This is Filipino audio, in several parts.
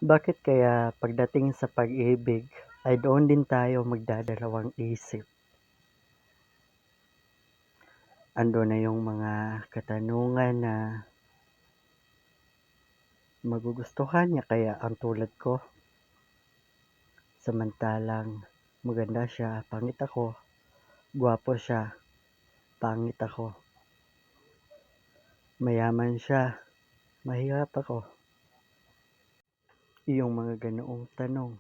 Bakit kaya pagdating sa pag-ibig ay doon din tayo magdadalawang isip? Andun na yung mga katanungan na magugustuhan niya kaya ang tulad ko, samantalang maganda siya, pangit ako, gwapo siya, pangit ako, mayaman siya, mahirap ako. Yung mga ganoong tanong.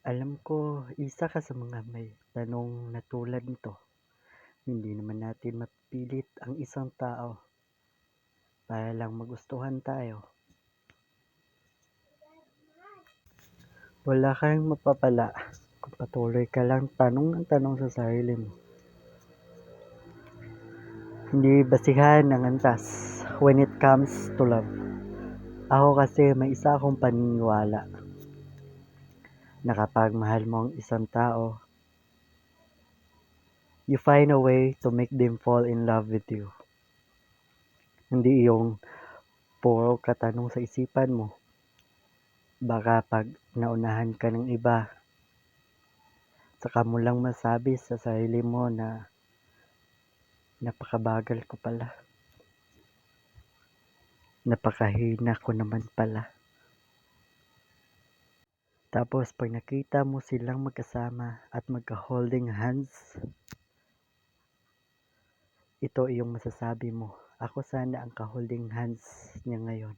Alam ko, isa ka sa mga may tanong na tulad nito. Hindi naman natin mapipilit ang isang tao para lang magustuhan tayo. Wala kang mapapala kung patuloy ka lang tanong ng tanong sa sarili mo. Hindi basihan ng antas when it comes to love. Ako kasi may isa akong paniniwala na kapag mahal mo ang isang tao, you find a way to make them fall in love with you. Hindi yung puro katanong sa isipan mo. Baka pag naunahan ka ng iba, saka mo lang masabi sa sarili mo na napakabagal ko pala. Napakahina ko naman pala. Tapos pag nakita mo silang magkasama at magka-holding hands, ito iyong masasabi mo. Ako sana ang ka-holding hands niya ngayon.